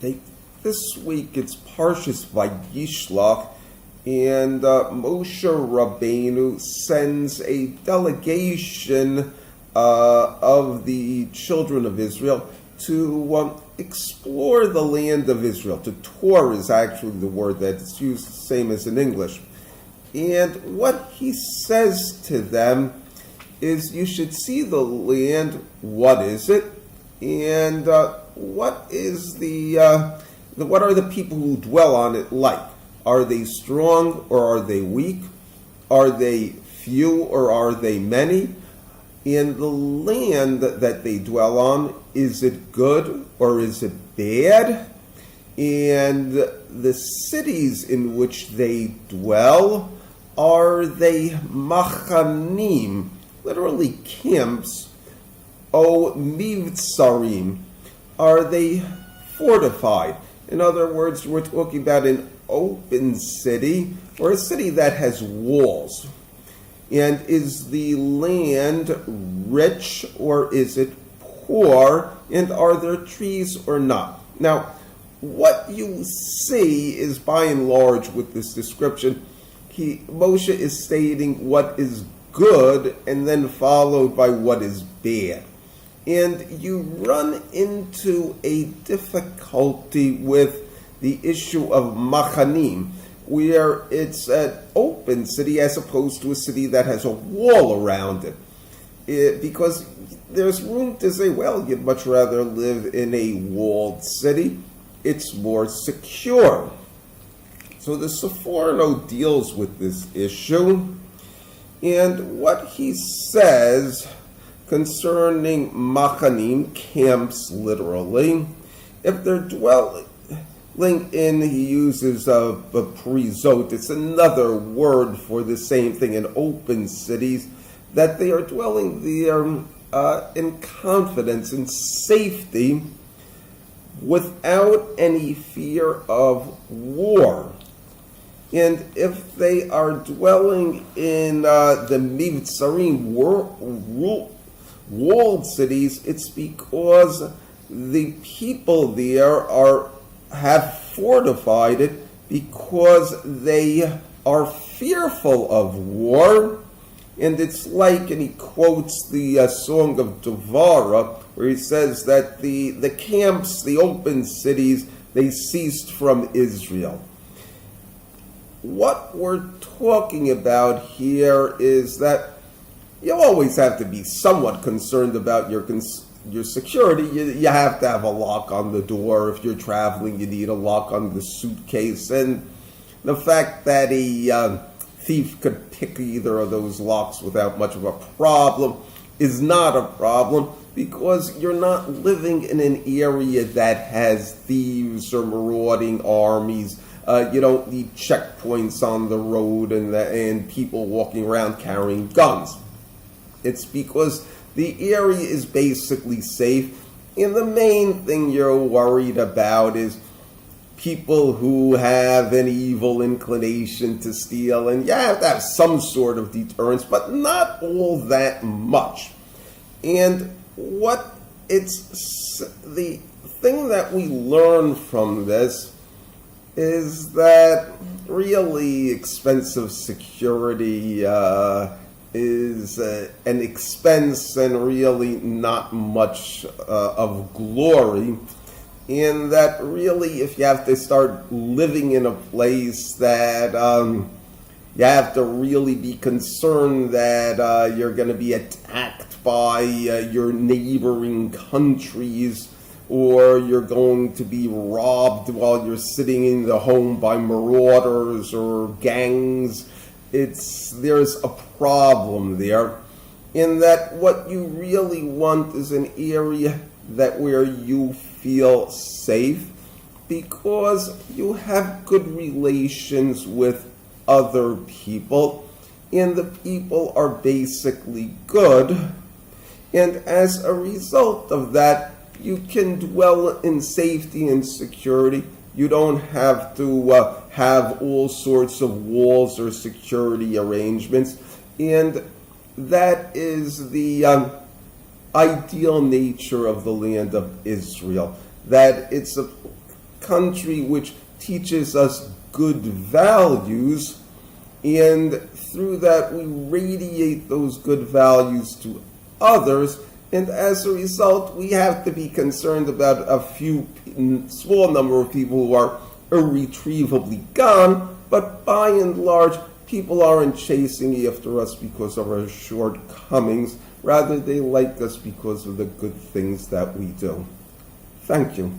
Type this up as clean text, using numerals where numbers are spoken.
This week it's Parshas Shlach, and Moshe Rabbeinu sends a delegation of the children of Israel to explore the land of Israel. To tour is actually the word that's used the same as in English. And what he says to them is, you should see the land. What is it? And what are the people who dwell on it like? Are they strong or are they weak? Are they few or are they many? In the land that they dwell on, is it good or is it bad? And the cities in which they dwell, are they machanim, literally camps, o mivtsarim, are they fortified? In other words, we're talking about an open city or a city that has walls. And is the land rich or is it poor? And are there trees or not? Now, what you see is, by and large, with this description, Moshe is stating what is good and then followed by what is bad. And you run into a difficulty with the issue of machanim, where it's an open city as opposed to a city that has a wall around it. Because there's room to say, well, you'd much rather live in a walled city. It's more secure. So the Sephorno deals with this issue. And what he says concerning machanim, camps literally, if they're dwelling in, he uses a prizot, it's another word for the same thing in open cities, that they are dwelling there in confidence and safety without any fear of war. And if they are dwelling in the mivtsarim, walled cities, it's because the people there have fortified it because they are fearful of war. And it's like, and he quotes the Song of Devorah, where he says that the camps, the open cities, they ceased from Israel. What we're talking about here is that you always have to be somewhat concerned about your security. You have to have a lock on the door. If you're traveling, you need a lock on the suitcase. And the fact that a thief could pick either of those locks without much of a problem is not a problem, because you're not living in an area that has thieves or marauding armies. You don't need checkpoints on the road and people walking around carrying guns. It's because the area is basically safe, and the main thing you're worried about is people who have an evil inclination to steal, and you have to have some sort of deterrence, but not all that much. And the thing that we learn from this is that really expensive security is an expense and really not much of glory. In that really, if you have to start living in a place that you have to really be concerned that you're going to be attacked by your neighboring countries, or you're going to be robbed while you're sitting in the home by marauders or gangs, there's a problem there, in that what you really want is an area where you feel safe because you have good relations with other people, and the people are basically good, and as a result of that, you can dwell in safety and security. You don't have to have all sorts of walls or security arrangements. And that is the ideal nature of the land of Israel. That it's country which teaches us good values, and through that we radiate those good values to others, and as a result we have to be concerned about a small number of people who are irretrievably gone, but by and large people aren't chasing after us because of our shortcomings. Rather, they like us because of the good things that we do. Thank you.